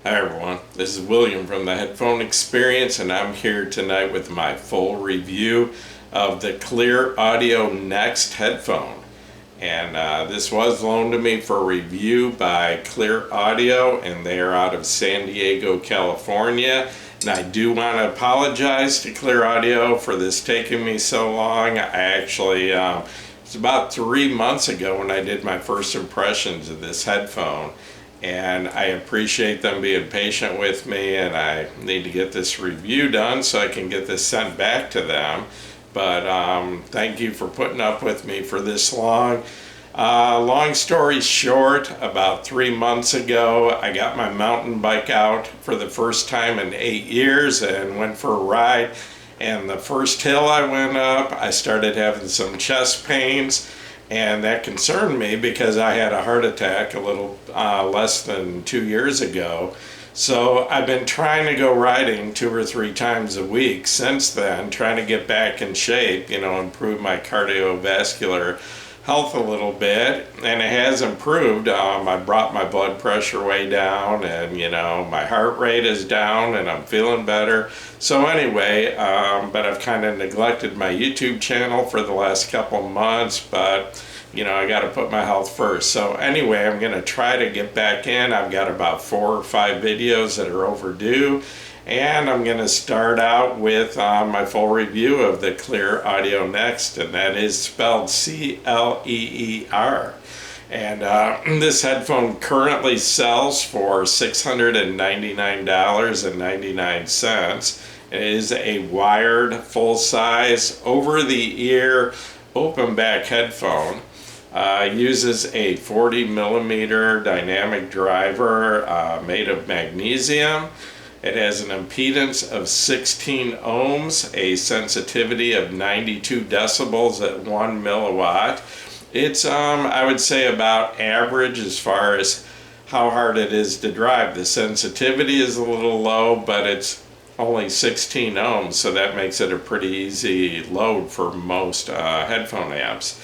Hi everyone, this is William from the Headphone Experience, and I'm here tonight with my full review of the Cleer Audio NEXT headphone. And this was loaned to me for review by Cleer Audio, and they are out of San Diego, California. And I do want to apologize to Cleer Audio for this taking me so long. I actually, it's about 3 months ago when I did my first impressions of this headphone. And I appreciate them being patient with me, and I need to get this review done so I can get this sent back to them. But thank you for putting up with me for this long. Long story short, about 3 months ago, I got my mountain bike out for the first time in 8 years and went for a ride. And the first hill I went up, I started having some chest pains. And that concerned me because I had a heart attack a little less than 2 years ago. So I've been trying to go riding 2 or 3 times a week since then, trying to get back in shape, improve my cardiovascular health a little bit, and it has improved. I brought my blood pressure way down, and my heart rate is down, and I'm feeling better. So anyway, but I've kind of neglected my YouTube channel for the last couple months, but I got to put my health first. So anyway, I'm going to try to get back in. I've got about 4 or 5 videos that are overdue. And I'm going to start out with my full review of the Cleer Audio NEXT, and that is spelled C-L-E-E-R. And this headphone currently sells for $699.99. It is a wired, full-size, over-the-ear, open-back headphone. Uses a 40mm dynamic driver made of magnesium. It has an impedance of 16 ohms, a sensitivity of 92 decibels at 1 milliwatt. It's, I would say, about average as far as how hard it is to drive. The sensitivity is a little low, but it's only 16 ohms, so that makes it a pretty easy load for most headphone amps.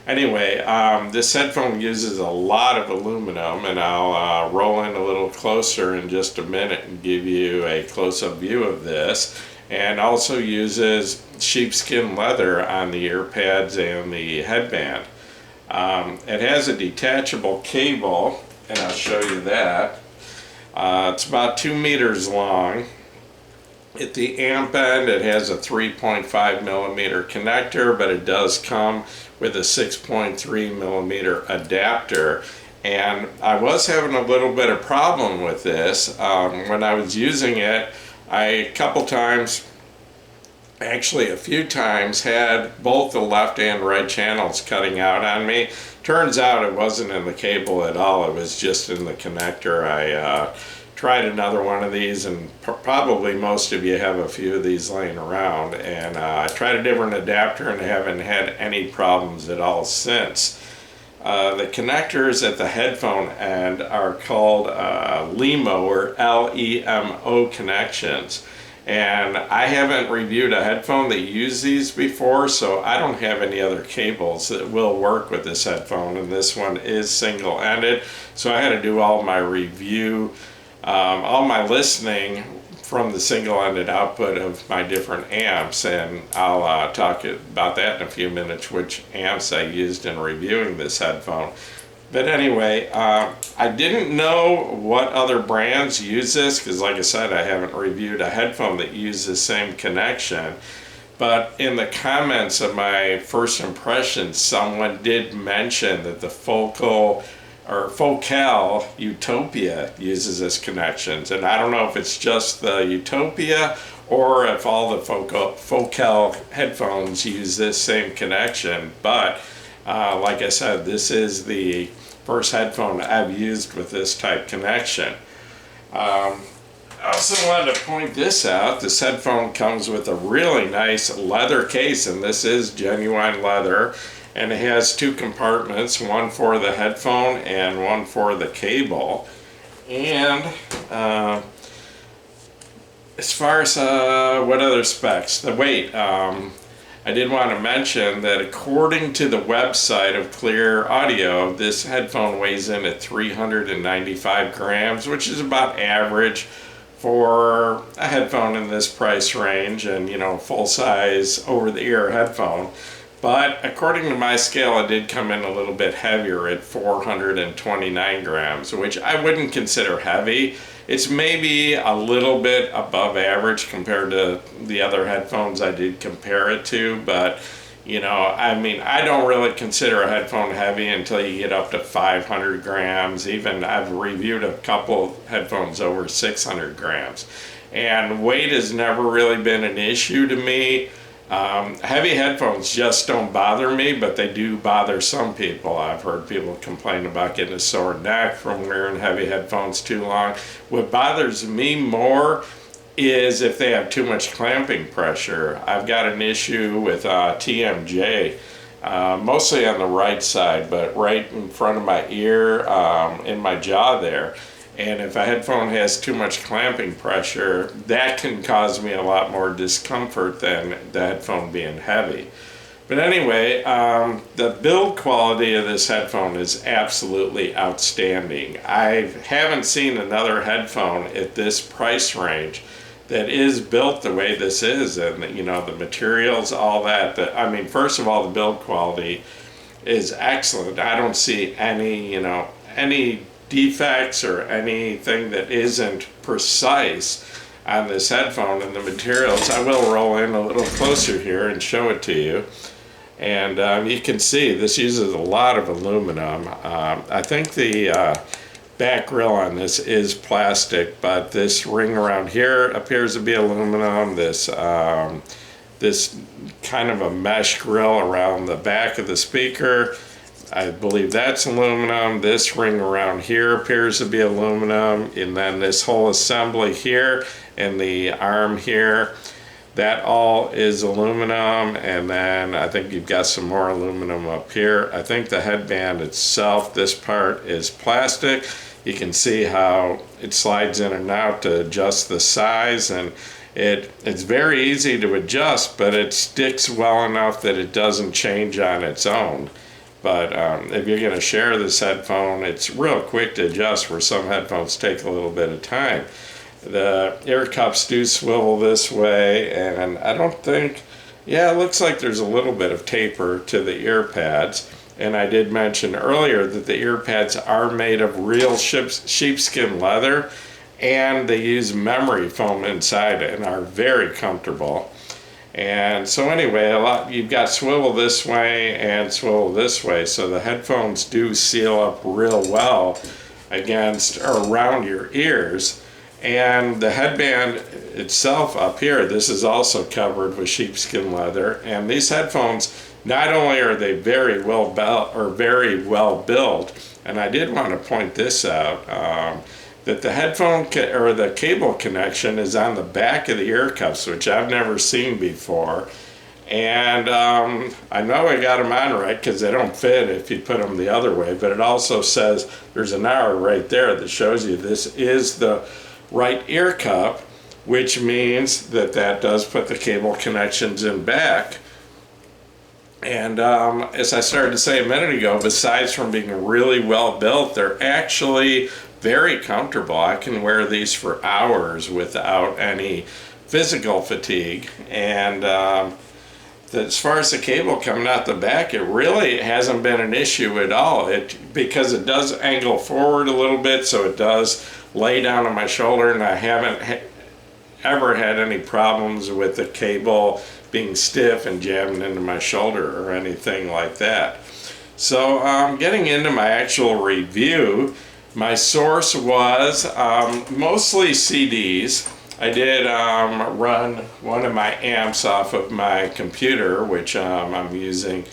Anyway, this headphone uses a lot of aluminum, and I'll roll in a little closer in just a minute and give you a close-up view of this. And also uses sheepskin leather on the ear pads and the headband. It has a detachable cable, and I'll show you that. It's about 2 meters long. At the amp end, it has a 3.5mm connector, but it does come with a 6.3mm adapter. And I was having a little bit of problem with this. When I was using it, a few times, had both the left and right channels cutting out on me. Turns out it wasn't in the cable at all, it was just in the connector. I tried another one of these, and probably most of you have a few of these laying around, and I tried a different adapter and haven't had any problems at all since. The connectors at the headphone end are called LEMO, or L-E-M-O connections, and I haven't reviewed a headphone that used these before, so I don't have any other cables that will work with this headphone, and this one is single-ended, so I had to do all my review, all my listening from the single-ended output of my different amps, and I'll talk about that in a few minutes, which amps I used in reviewing this headphone. But anyway, I didn't know what other brands use this, because like I said, I haven't reviewed a headphone that uses the same connection. But in the comments of my first impression, someone did mention that the Focal Utopia uses this connections, and I don't know if it's just the Utopia or if all the Focal headphones use this same connection, but like I said, this is the first headphone I've used with this type connection. I also wanted to point this out. This headphone comes with a really nice leather case, and this is genuine leather. And it has 2 compartments, one for the headphone and one for the cable. And as far as what other specs, the weight, I did want to mention that according to the website of Cleer Audio, this headphone weighs in at 395 grams, which is about average for a headphone in this price range and, you know, full-size over-the-ear headphone. But according to my scale, it did come in a little bit heavier at 429 grams, which I wouldn't consider heavy. It's maybe a little bit above average compared to the other headphones I did compare it to, but you know, I mean, I don't really consider a headphone heavy until you get up to 500 grams. Even I've reviewed a couple headphones over 600 grams. And weight has never really been an issue to me. Heavy headphones just don't bother me, but they do bother some people. I've heard people complain about getting a sore neck from wearing heavy headphones too long. What bothers me more is if they have too much clamping pressure. I've got an issue with TMJ, mostly on the right side, but right in front of my ear, in my jaw there. And if a headphone has too much clamping pressure, that can cause me a lot more discomfort than the headphone being heavy. But anyway, the build quality of this headphone is absolutely outstanding. I haven't seen another headphone at this price range that is built the way this is, and you know, the materials, all that. I mean, first of all, the build quality is excellent. I don't see any, you know, any defects or anything that isn't precise on this headphone. And the materials, I will roll in a little closer here and show it to you. And you can see this uses a lot of aluminum. I think the back grill on this is plastic, but this ring around here appears to be aluminum. This this kind of a mesh grill around the back of the speaker, I believe that's aluminum. This ring around here appears to be aluminum, and then this whole assembly here and the arm here, that all is aluminum. And then I think you've got some more aluminum up here. I think the headband itself, this part is plastic. You can see how it slides in and out to adjust the size, and it's very easy to adjust, but it sticks well enough that it doesn't change on its own. But if you're going to share this headphone, it's real quick to adjust, where some headphones take a little bit of time. The ear cups do swivel this way, and I don't think, yeah, it looks like there's a little bit of taper to the ear pads. And I did mention earlier that the ear pads are made of real sheepskin leather, and they use memory foam inside and are very comfortable. And so anyway, you've got swivel this way and swivel this way, so the headphones do seal up real well against or around your ears. And the headband itself up here, this is also covered with sheepskin leather. And these headphones, not only are they very well built, and I did want to point this out, that the headphone or the cable connection is on the back of the ear cups, which I've never seen before. And I know I got them on right because they don't fit if you put them the other way, but it also says there's an arrow right there that shows you this is the right ear cup, which means that that does put the cable connections in back. And as I started to say a minute ago, besides from being really well built, they're actually very comfortable. I can wear these for hours without any physical fatigue. And as far as the cable coming out the back, it really hasn't been an issue at all. Because it does angle forward a little bit, so it does lay down on my shoulder, and I haven't ever had any problems with the cable being stiff and jamming into my shoulder or anything like that. So getting into my actual review, my source was mostly CDs. I did run one of my amps off of my computer, which I'm using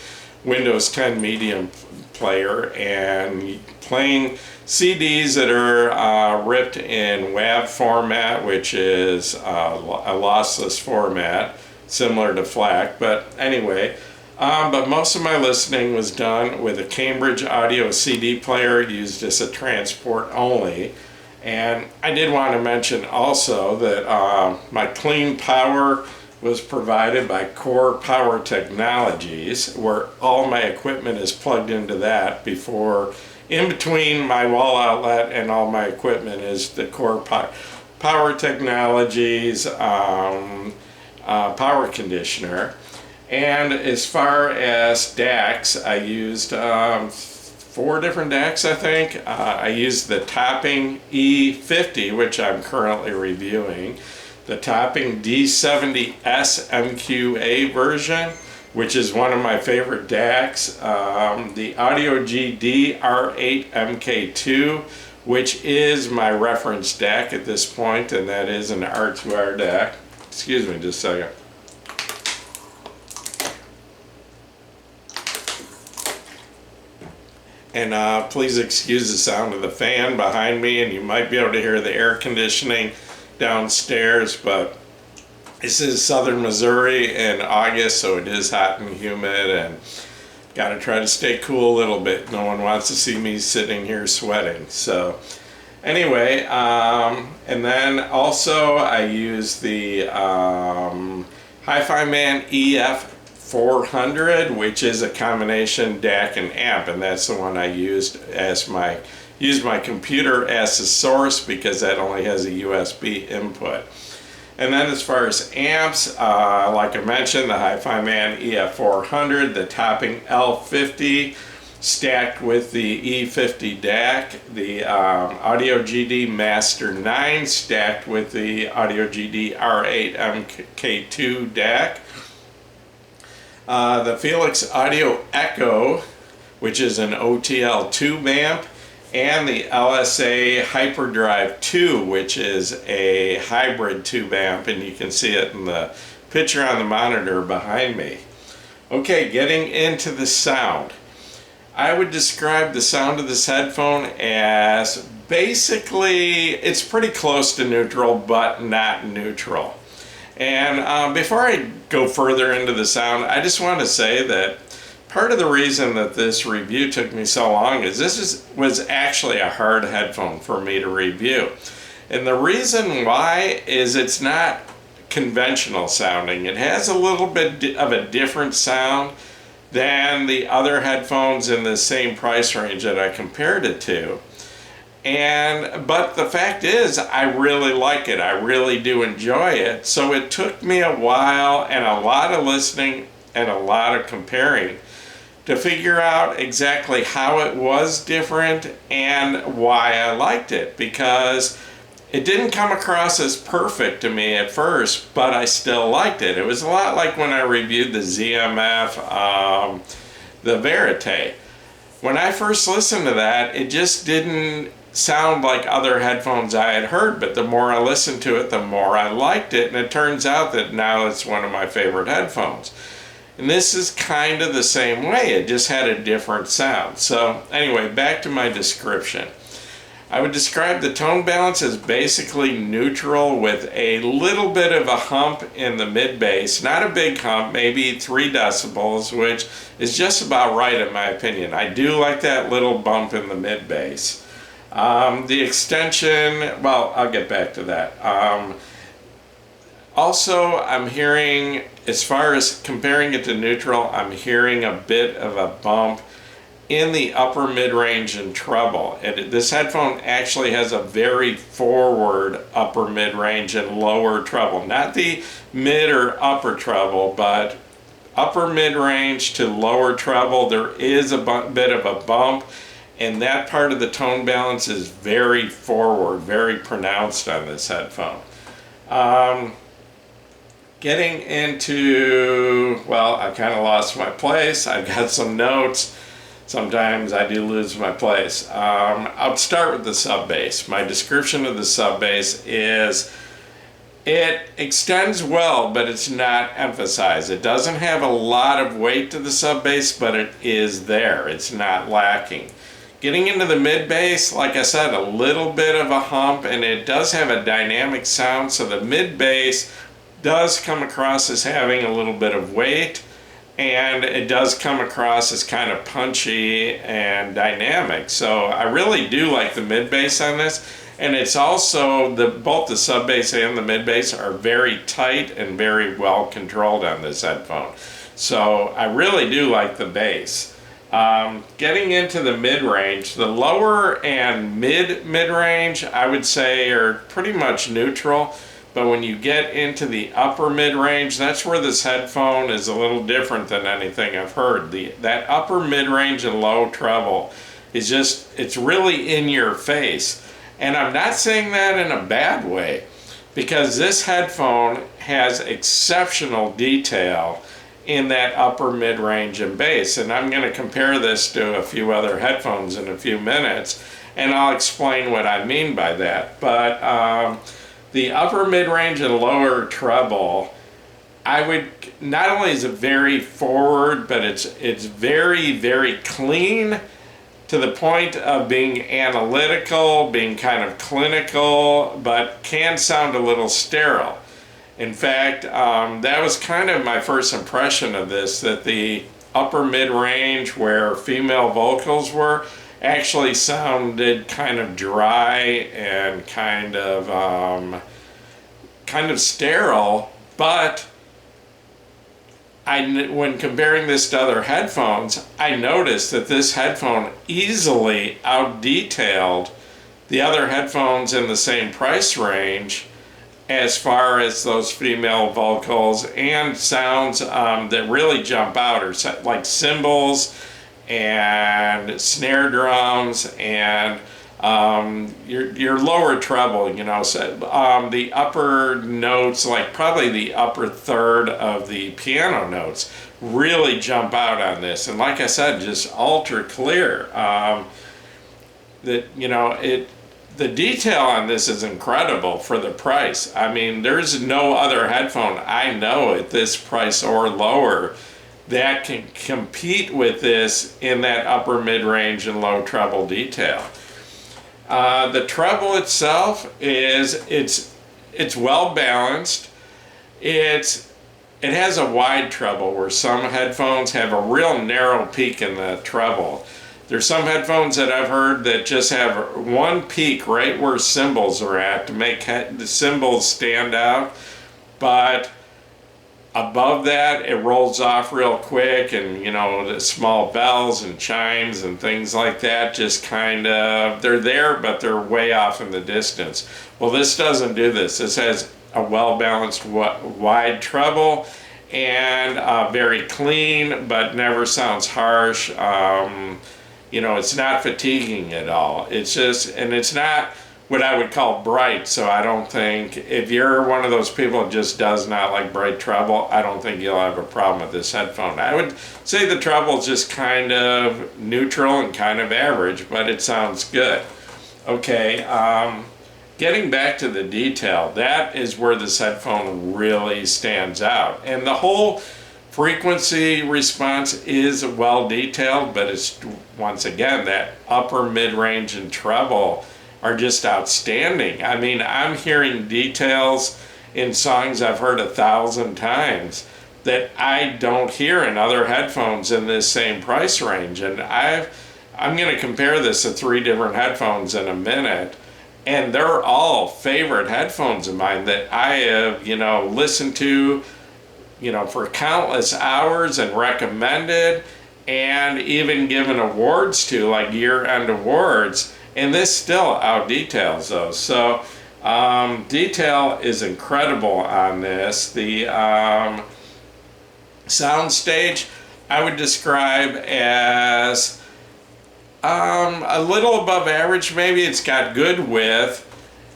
Windows 10 Medium Player, and playing CDs that are ripped in WAV format, which is a lossless format, similar to FLAC. But anyway, but most of my listening was done with a Cambridge Audio CD player used as a transport only. And I did want to mention also that my clean power was provided by Core Power Technologies, where all my equipment is plugged into that. Before, in between my wall outlet and all my equipment is the Core Power Technologies power conditioner. And as far as DACs, I used 4 different DACs, I think. I used the Topping E50, which I'm currently reviewing, the Topping D70S MQA version, which is one of my favorite DACs, the Audio GD R8 MK2, which is my reference DAC at this point, and that is an R2R DAC. Excuse me just a second. And please excuse the sound of the fan behind me, and you might be able to hear the air conditioning downstairs, but this is southern Missouri in August, so it is hot and humid, and gotta try to stay cool a little bit. No one wants to see me sitting here sweating. So anyway, and then also I use the Hi-Fi Man EF400, which is a combination DAC and amp, and that's the one I used as my computer as a source because that only has a USB input. And then as far as amps, like I mentioned, the Hi-Fi Man EF400, the Topping L50 stacked with the E50 DAC, the Audio GD Master 9 stacked with the Audio GD R8 MK2 DAC, the Felix Audio Echo, which is an OTL tube amp, and the LSA Hyperdrive 2, which is a hybrid tube amp, and you can see it in the picture on the monitor behind me. Okay, getting into the sound. I would describe the sound of this headphone as basically, it's pretty close to neutral, but not neutral. And before I go further into the sound, I just want to say that part of the reason that this review took me so long is was actually a hard headphone for me to review. And the reason why is it's not conventional sounding. It has a little bit of a different sound than the other headphones in the same price range that I compared it to. But the fact is, I really like it. I really do enjoy it. So it took me a while and a lot of listening and a lot of comparing to figure out exactly how it was different and why I liked it, because it didn't come across as perfect to me at first, but I still liked it. It was a lot like when I reviewed the ZMF, the Verite. When I first listened to that, it just didn't sound like other headphones I had heard, but the more I listened to it, the more I liked it, and it turns out that now it's one of my favorite headphones. And this is kind of the same way, it just had a different sound. So anyway, back to my description. I would describe the tone balance as basically neutral with a little bit of a hump in the mid bass. Not a big hump, maybe 3 decibels, which is just about right in my opinion. I do like that little bump in the mid bass. The extension, well, I'll get back to that. Also, I'm hearing, as far as comparing it to neutral, I'm hearing a bit of a bump in the upper mid-range and treble. This headphone actually has a very forward upper mid-range and lower treble. Not the mid or upper treble, but upper mid-range to lower treble. There is a bit of a bump, and that part of the tone balance is very forward, very pronounced on this headphone. Getting into, well, I kind of lost my place. I've got some notes. Sometimes I do lose my place. I'll start with the sub bass. My description of the sub bass is it extends well, but it's not emphasized. It doesn't have a lot of weight to the sub bass, but it is there. It's not lacking. Getting into the mid bass, like I said, a little bit of a hump, and it does have a dynamic sound, so the mid bass does come across as having a little bit of weight, and it does come across as kind of punchy and dynamic. So I really do like the mid bass on this. And it's also, both the sub bass and the mid bass are very tight and very well controlled on this headphone. So I really do like the bass. Getting into the mid-range, the lower and mid-range I would say are pretty much neutral, but when you get into the upper mid-range, that's where this headphone is a little different than anything I've heard. That upper mid-range and low treble is just, it's really in your face. And I'm not saying that in a bad way, because this headphone has exceptional detail in that upper mid-range and bass. And I'm going to compare this to a few other headphones in a few minutes, and I'll explain what I mean by that. But the upper mid-range and lower treble, I would, not only is it very forward, but it's very, very clean, to the point of being analytical, being kind of clinical, but can sound a little sterile. In fact, that was kind of my first impression of this, that the upper mid-range where female vocals were actually sounded kind of dry and kind of sterile, but when comparing this to other headphones, I noticed that this headphone easily out-detailed the other headphones in the same price range as far as those female vocals and sounds that really jump out, or like cymbals and snare drums and your lower treble, you know, so, the upper notes, like probably the upper third of the piano notes, really jump out on this. And like I said, just ultra clear. That, you know, the detail on this is incredible for the price. I mean, there's no other headphone I know at this price or lower that can compete with this in that upper mid-range and low treble detail. The treble itself is, it's well balanced. It has a wide treble where some headphones have a real narrow peak in the treble. There's some headphones that I've heard that just have one peak right where cymbals are at to make the cymbals stand out, but above that it rolls off real quick, and you know, the small bells and chimes and things like that just kind of, they're there but they're way off in the distance. Well, this doesn't do this. This has a well balanced wide treble and very clean, but never sounds harsh. You know, it's not fatiguing at all. It's just, and it's not what I would call bright, so I don't think, if you're one of those people that just does not like bright treble, I don't think you'll have a problem with this headphone. I would say the treble is just kind of neutral and kind of average, but it sounds good. Okay, getting back to the detail, that is where this headphone really stands out. And the whole frequency response is well detailed, but it's, once again, that upper mid-range and treble are just outstanding. I mean, I'm hearing details in songs I've heard 1,000 times that I don't hear in other headphones in this same price range. And I'm going to compare this to 3 different headphones in a minute, and they're all favorite headphones of mine that I have, you know, listened to, you know, for countless hours and recommended, and even given awards to, like year-end awards, and this still out-details those. So detail is incredible on this. The soundstage I would describe as a little above average maybe. It's got good width.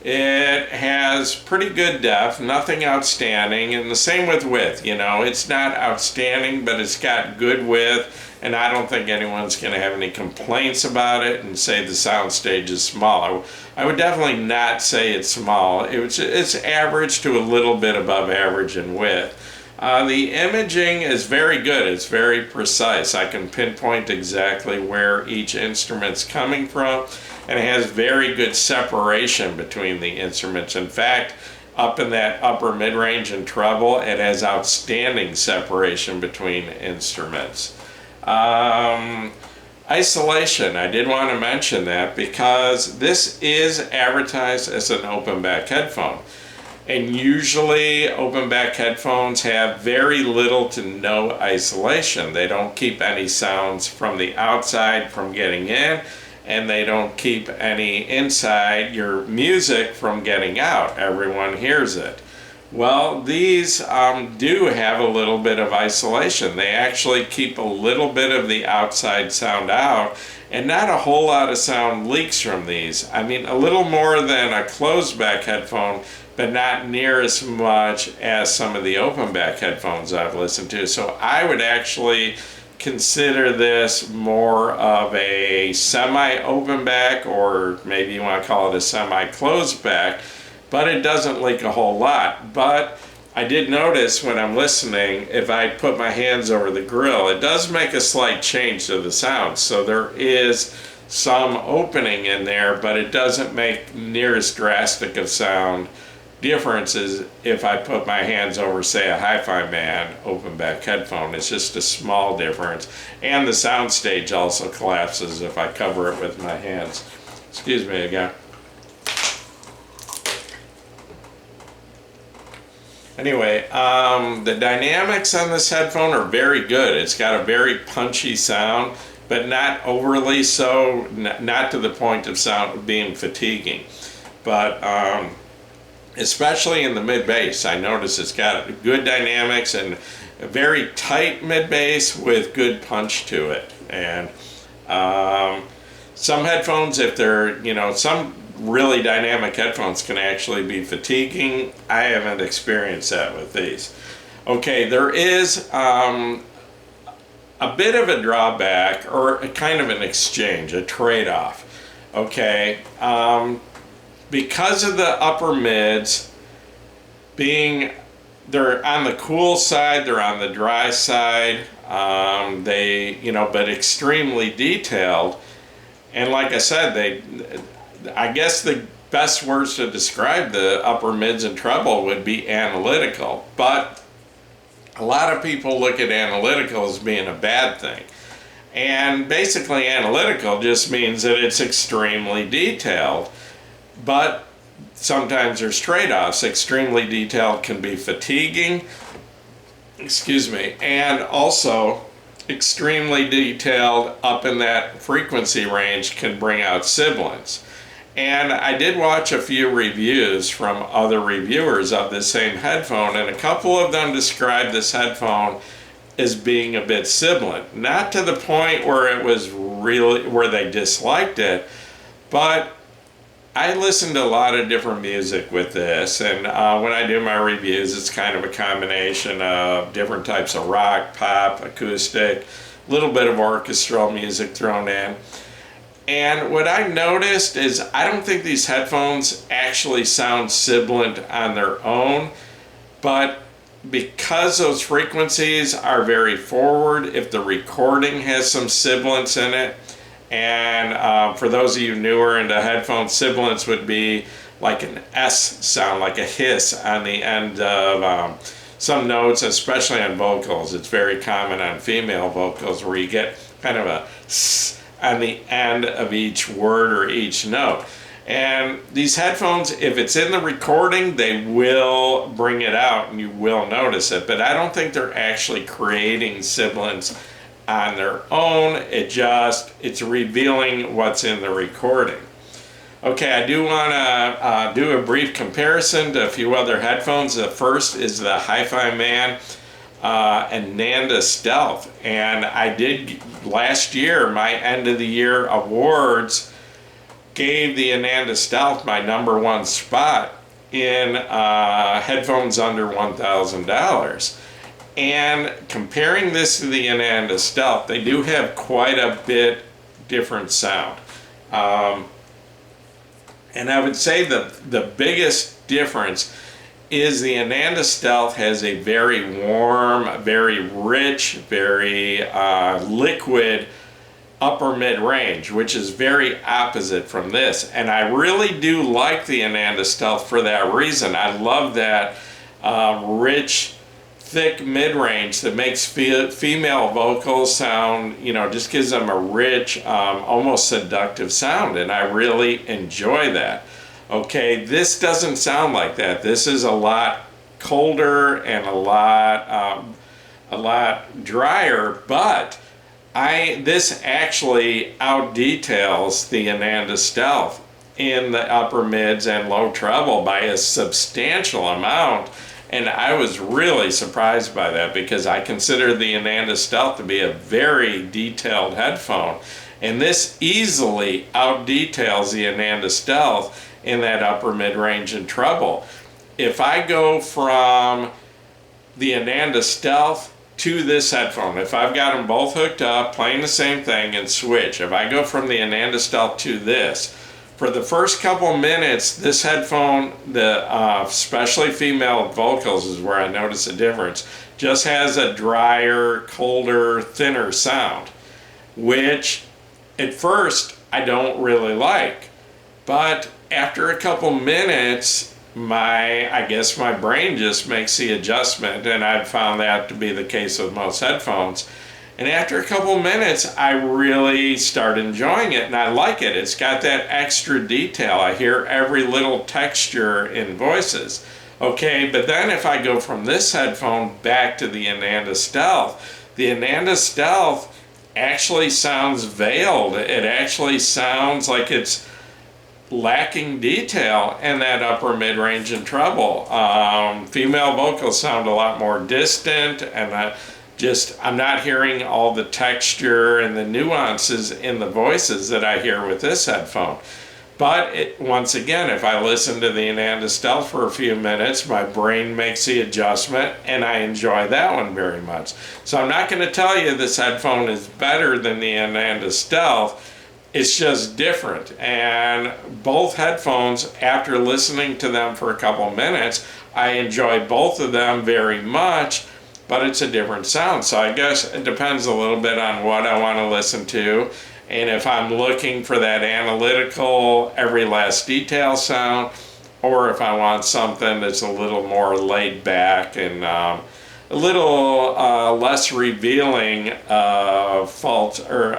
It has pretty good depth, nothing outstanding, and the same with width. You know, it's not outstanding, but it's got good width, and I don't think anyone's going to have any complaints about it and say the soundstage is small. I would definitely not say it's small. It's average to a little bit above average in width. The imaging is very good. It's very precise. I can pinpoint exactly where each instrument's coming from, and it has very good separation between the instruments. In fact, up in that upper mid-range and treble, it has outstanding separation between instruments. Isolation, I did want to mention that because this is advertised as an open back headphone. And usually open back headphones have very little to no isolation. They don't keep any sounds from the outside from getting in, and they don't keep any inside your music from getting out. Everyone hears it. Well, these do have a little bit of isolation. They actually keep a little bit of the outside sound out, and not a whole lot of sound leaks from these. I mean, a little more than a closed back headphone, but not near as much as some of the open back headphones I've listened to. So I would actually consider this more of a semi-open back, or maybe you want to call it a semi-closed back, but it doesn't leak a whole lot. But I did notice when I'm listening, if I put my hands over the grill, it does make a slight change to the sound. So there is some opening in there, but it doesn't make near as drastic of sound differences if I put my hands over, say, a Hi-Fi Man open back headphone. It's just a small difference, and the sound stage also collapses if I cover it with my hands. Excuse me again. Anyway, the dynamics on this headphone are very good. It's got a very punchy sound, but not overly so, not to the point of sound being fatiguing. But especially in the mid-bass, I notice it's got good dynamics and a very tight mid-bass with good punch to it. And some headphones, if they're, some really dynamic headphones can actually be fatiguing. I haven't experienced that with these. Okay, there is a bit of a drawback, or a kind of an exchange, a trade-off. Okay, because of the upper mids being, they're on the cool side, they're on the dry side, but extremely detailed. And like I said, I guess the best words to describe the upper mids and treble would be analytical. But a lot of people look at analytical as being a bad thing. And basically analytical just means that it's extremely detailed. But sometimes there's trade-offs. Extremely detailed can be fatiguing, and also extremely detailed up in that frequency range can bring out sibilance. And I did watch a few reviews from other reviewers of the same headphone, and a couple of them described this headphone as being a bit sibilant. Not to the point where it was really, where they disliked it, but I listen to a lot of different music with this, and when I do my reviews, it's kind of a combination of different types of rock, pop, acoustic, a little bit of orchestral music thrown in. And what I noticed is I don't think these headphones actually sound sibilant on their own, but because those frequencies are very forward, if the recording has some sibilance in it, and for those of you newer into headphones, sibilance would be like an S sound, like a hiss on the end of some notes, especially on vocals. It's very common on female vocals where you get kind of a S on the end of each word or each note. And these headphones, if it's in the recording, they will bring it out and you will notice it, but I don't think they're actually creating sibilance on their own. It's revealing what's in the recording. Okay, I do want to do a brief comparison to a few other headphones. The first is the Hi-Fi Man Ananda Stealth, and I did last year, my end of the year awards gave the Ananda Stealth my #1 spot in headphones under $1,000. And comparing this to the Ananda Stealth, they do have quite a bit different sound. And I would say the biggest difference is the Ananda Stealth has a very warm, very rich, very liquid upper mid range, which is very opposite from this. And I really do like the Ananda Stealth for that reason. I love that rich, thick mid-range that makes female vocals sound, just gives them a rich, almost seductive sound, and I really enjoy that. Okay, this doesn't sound like that. This is a lot colder and a lot drier, but this actually out details the Ananda Stealth in the upper mids and low treble by a substantial amount. And I was really surprised by that, because I consider the Ananda Stealth to be a very detailed headphone. And this easily out details the Ananda Stealth in that upper mid-range and treble. If I go from the Ananda Stealth to this headphone, if I've got them both hooked up, playing the same thing, and switch, if I go from the Ananda Stealth to this, for the first couple minutes, this headphone, especially female vocals is where I notice a difference, just has a drier, colder, thinner sound, which at first I don't really like. But after a couple minutes, I guess my brain just makes the adjustment, and I've found that to be the case with most headphones. And after a couple minutes, I really start enjoying it, and I like it. It's got that extra detail. I hear every little texture in voices. Okay, but then if I go from this headphone back to the Ananda Stealth actually sounds veiled. It actually sounds like it's lacking detail in that upper mid-range and treble. Female vocals sound a lot more distant, and I'm not hearing all the texture and the nuances in the voices that I hear with this headphone. But once again, if I listen to the Ananda Stealth for a few minutes, my brain makes the adjustment, and I enjoy that one very much. So I'm not going to tell you this headphone is better than the Ananda Stealth. It's just different. And both headphones, after listening to them for a couple minutes, I enjoy both of them very much, but it's a different sound. So I guess it depends a little bit on what I want to listen to, and if I'm looking for that analytical, every last detail sound, or if I want something that's a little more laid back and a little less revealing faults, or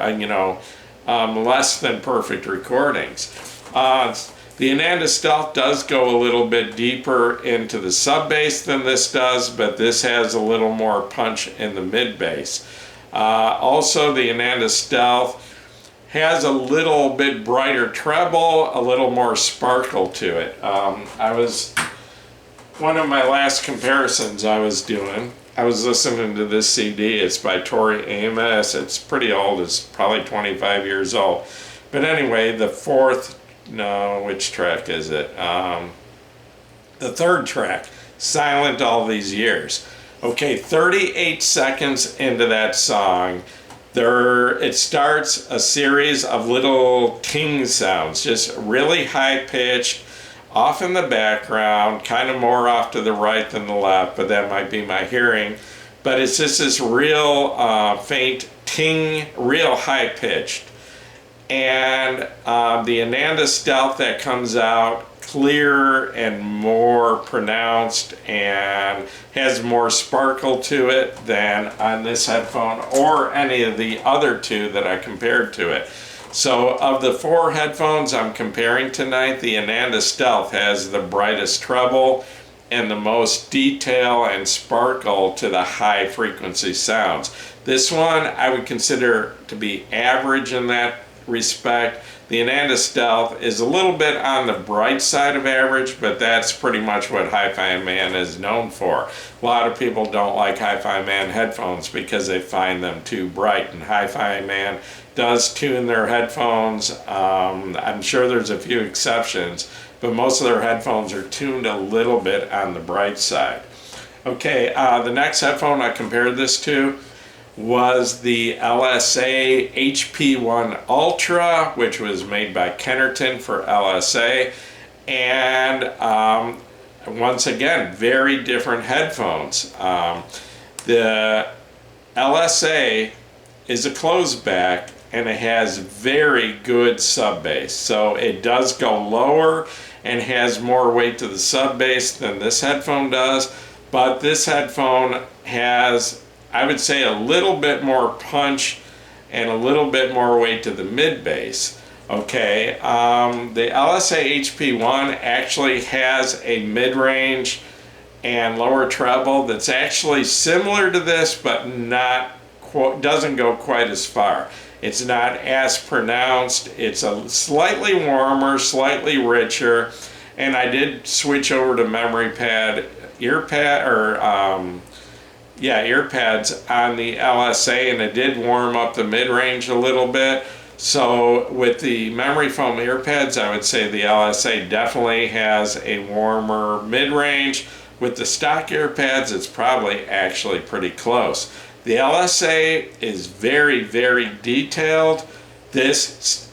less than perfect recordings. The Ananda Stealth does go a little bit deeper into the sub bass than this does, but this has a little more punch in the mid bass. Also, the Ananda Stealth has a little bit brighter treble, a little more sparkle to it. One of my last comparisons I was listening to this CD. It's by Tori Amos. It's pretty old. It's probably 25 years old. But anyway, which track is it? The third track, Silent All These Years. Okay, 38 seconds into that song, it starts a series of little ting sounds, just really high-pitched, off in the background, kind of more off to the right than the left, but that might be my hearing. But it's just this real faint ting, real high-pitched. And the Ananda Stealth that comes out clearer and more pronounced and has more sparkle to it than on this headphone or any of the other two that I compared to it. So of the four headphones I'm comparing tonight, the Ananda Stealth has the brightest treble and the most detail and sparkle to the high frequency sounds. This one I would consider to be average in that respect. The Ananda Stealth is a little bit on the bright side of average, but that's pretty much what Hi-Fi Man is known for. A lot of people don't like Hi-Fi Man headphones because they find them too bright, and Hi-Fi Man does tune their headphones. I'm sure there's a few exceptions, but most of their headphones are tuned a little bit on the bright side. Okay, the next headphone I compared this to was the LSA HP1 Ultra, which was made by Kennerton for LSA, and once again, very different headphones. The LSA is a closed back, and it has very good sub bass, so it does go lower and has more weight to the sub bass than this headphone does, but this headphone has, I would say, a little bit more punch and a little bit more weight to the mid bass. Okay, the LSA HP1 actually has a mid-range and lower treble that's actually similar to this, but doesn't go quite as far. It's not as pronounced. It's a slightly warmer, slightly richer, and I did switch over to earpads on the LSA, and it did warm up the mid-range a little bit. So with the memory foam earpads, I would say the LSA definitely has a warmer mid-range. With the stock earpads, it's probably actually pretty close. The LSA is very, very detailed. This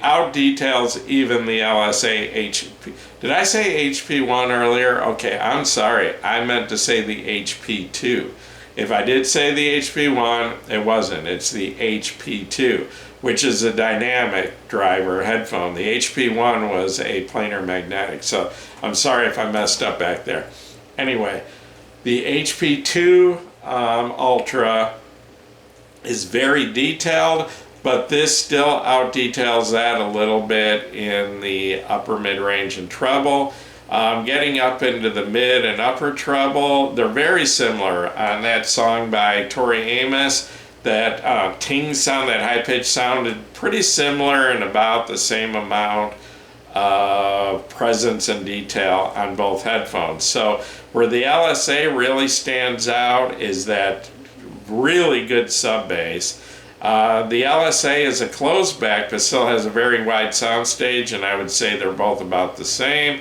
out-details even the LSA HP. Did I say HP1 earlier? Okay, I'm sorry. I meant to say the HP2. If I did say the HP1, it wasn't. It's the HP2, which is a dynamic driver headphone. The HP1 was a planar magnetic, so I'm sorry if I messed up back there. Anyway, the HP2 Ultra is very detailed, but this still out details that a little bit in the upper mid-range and treble. Getting up into the mid and upper treble, they're very similar. On that song by Tori Amos, that ting sound, that high-pitched sounded pretty similar and about the same amount of presence and detail on both headphones. So where the LSA really stands out is that really good sub bass. The LSA is a closed back but still has a very wide sound stage, and I would say they're both about the same.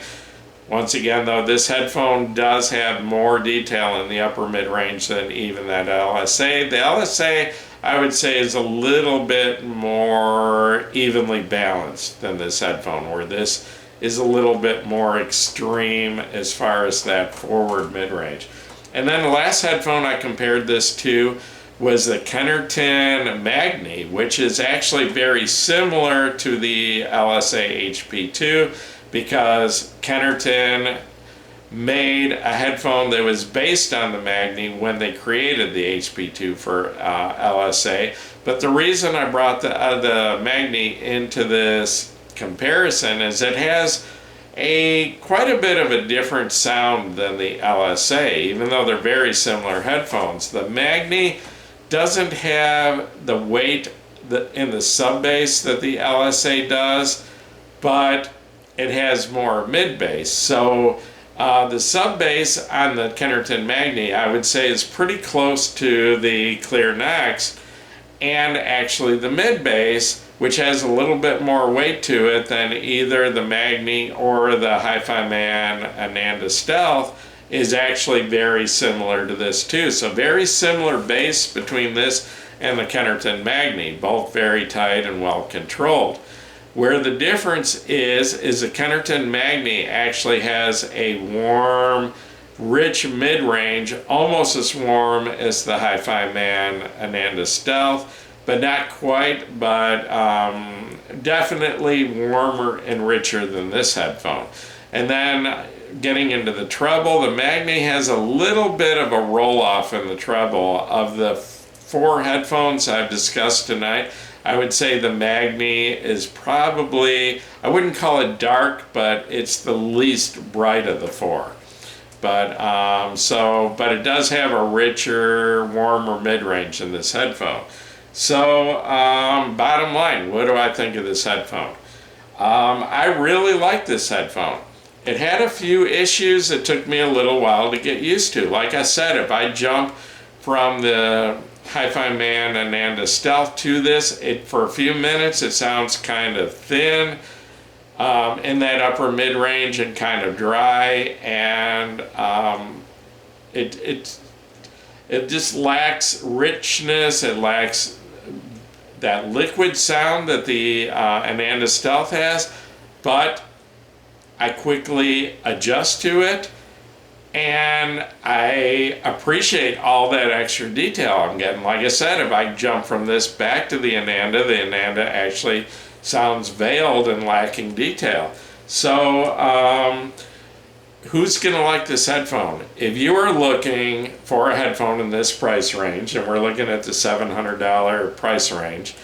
Once again though, this headphone does have more detail in the upper mid-range than even that LSA. The LSA, I would say, is a little bit more evenly balanced than this headphone, where this is a little bit more extreme as far as that forward mid-range. And then the last headphone I compared this to was the Kennerton Magni, which is actually very similar to the LSA HP2, because Kennerton made a headphone that was based on the Magni when they created the HP2 for LSA. But the reason I brought the Magni into this comparison is it has quite a bit of a different sound than the LSA, even though they're very similar headphones. The Magni doesn't have the weight in the sub bass that the LSA does, but it has more mid bass. So the sub bass on the Kennerton Magni, I would say, is pretty close to the Cleer NEXT, and actually the mid bass, which has a little bit more weight to it than either the Magni or the Hi-Fi Man Ananda Stealth, is actually very similar to this too. So very similar bass between this and the Kennerton Magni, both very tight and well controlled. Where the difference is the Kennerton Magni actually has a warm, rich mid-range, almost as warm as the Hi-Fi Man Ananda Stealth, but not quite, but definitely warmer and richer than this headphone. And then getting into the treble, the Magni has a little bit of a roll-off in the treble. Of the four headphones I've discussed tonight, I would say the Magni is probably, I wouldn't call it dark, but it's the least bright of the four. But but it does have a richer, warmer mid-range in this headphone. So bottom line, what do I think of this headphone? I really like this headphone. It had a few issues that took me a little while to get used to. Like I said, if I jump from the Hi-Fi Man Ananda Stealth to this, for a few minutes it sounds kind of thin in that upper mid-range and kind of dry, and it just lacks richness. It lacks that liquid sound that the Ananda Stealth has, but I quickly adjust to it, and I appreciate all that extra detail I'm getting. Like I said, if I jump from this back to the Ananda actually sounds veiled and lacking detail. So who's going to like this headphone? If you are looking for a headphone in this price range, and we're looking at the $700 price range,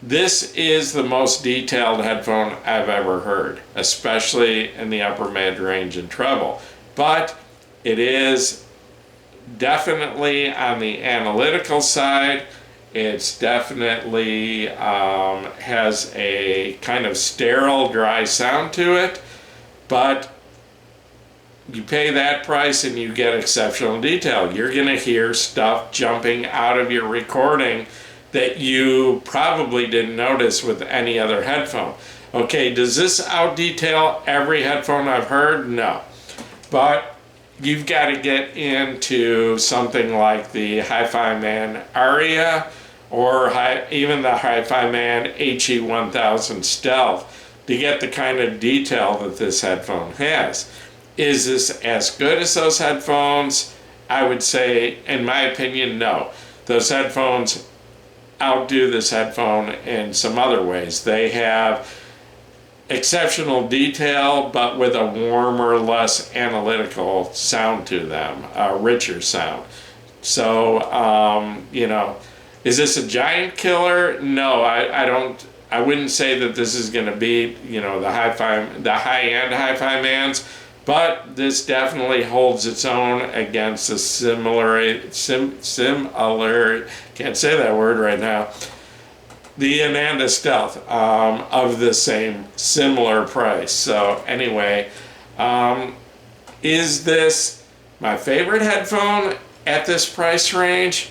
this is the most detailed headphone I've ever heard, especially in the upper mid-range and treble. But it is definitely on the analytical side. It's definitely has a kind of sterile, dry sound to it, but you pay that price and you get exceptional detail. You're going to hear stuff jumping out of your recording that you probably didn't notice with any other headphone. Okay, does this out-detail every headphone I've heard? No. But you've got to get into something like the Hi-Fi Man Aria or even the Hi-Fi Man HE1000 Stealth to get the kind of detail that this headphone has. Is this as good as those headphones? I would say, in my opinion, no. Those headphones outdo this headphone in some other ways. They have exceptional detail, but with a warmer, less analytical sound to them, a richer sound. So, you know, is this a giant killer? No, I wouldn't say that this is going to be, you know, the high-end Hi-Fi Mans, but this definitely holds its own against the similar, can't say that word right now, the Ananda Stealth of the same similar price. So anyway, is this my favorite headphone at this price range?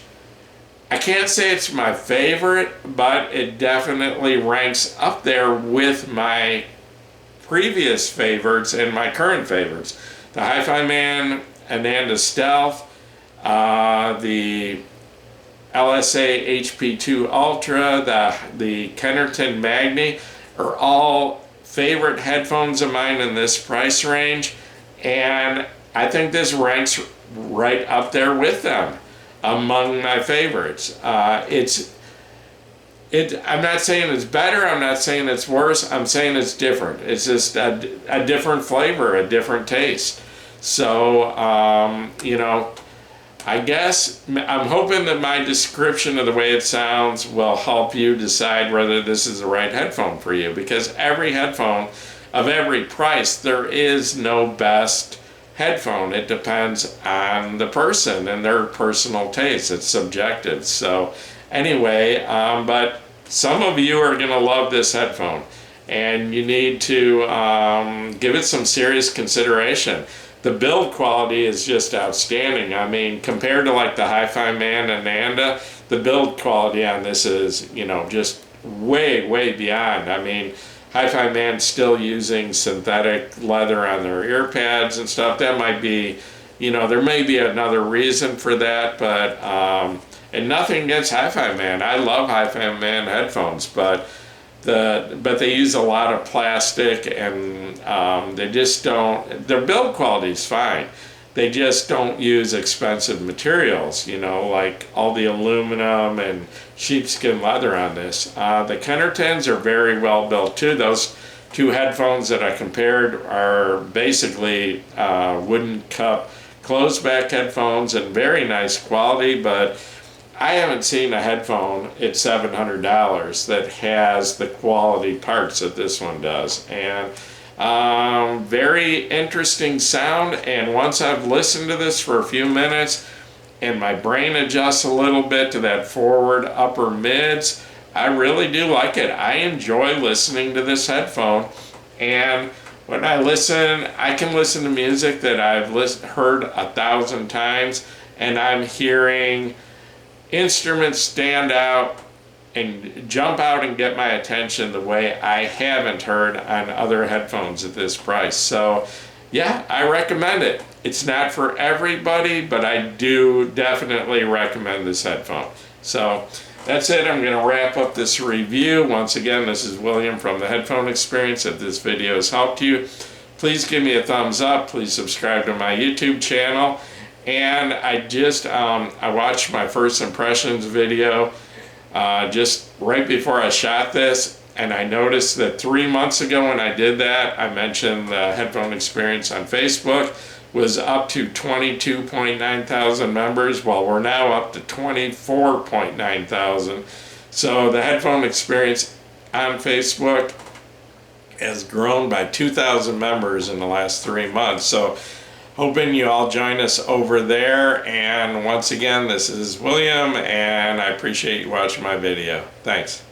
I can't say it's my favorite, but it definitely ranks up there with my previous favorites and my current favorites. The Hi-Fi Man Ananda Stealth, the LSA HP2 Ultra, the Kennerton Magni are all favorite headphones of mine in this price range, and I think this ranks right up there with them among my favorites. I'm not saying it's better, I'm not saying it's worse, I'm saying it's different. It's just a different flavor, a different taste. So, you know, I guess I'm hoping that my description of the way it sounds will help you decide whether this is the right headphone for you, because every headphone of every price, there is no best headphone. It depends on the person and their personal taste. It's subjective. So anyway, but some of you are going to love this headphone, and you need to give it some serious consideration. The build quality is just outstanding. I mean, compared to like the Hi-Fi Man Ananda, the build quality on this is, you know, just way, way beyond. I mean, Hi-Fi Man's still using synthetic leather on their ear pads and stuff. That might be, you know, there may be another reason for that, but and nothing against Hi-Fi Man. I love Hi-Fi Man headphones, but they use a lot of plastic, and they just don't, their build quality is fine. They just don't use expensive materials, you know, like all the aluminum and sheepskin leather on this. The Kennertons are very well built too. Those two headphones that I compared are basically wooden cup closed back headphones and very nice quality, but I haven't seen a headphone at $700 that has the quality parts that this one does. And very interesting sound, and once I've listened to this for a few minutes and my brain adjusts a little bit to that forward upper mids, I really do like it. I enjoy listening to this headphone, and when I listen, I can listen to music that I've heard 1,000 times, and I'm hearing instruments stand out and jump out and get my attention the way I haven't heard on other headphones at this price. So yeah, I recommend it. It's not for everybody, but I do definitely recommend this headphone. So that's it. I'm going to wrap up this review. Once again, this is William from the Headphone Experience. If this video has helped you, please give me a thumbs up. Please subscribe to my YouTube channel. And I watched my first impressions video just right before I shot this, And I noticed that 3 months ago when I did that, I mentioned the Headphone Experience on Facebook was up to 22.9 thousand members. Well, we're now up to 24.9 thousand. So the Headphone Experience on Facebook has grown by 2,000 members in the last 3 months. So hoping you all join us over there. And once again, this is William, and I appreciate you watching my video. Thanks.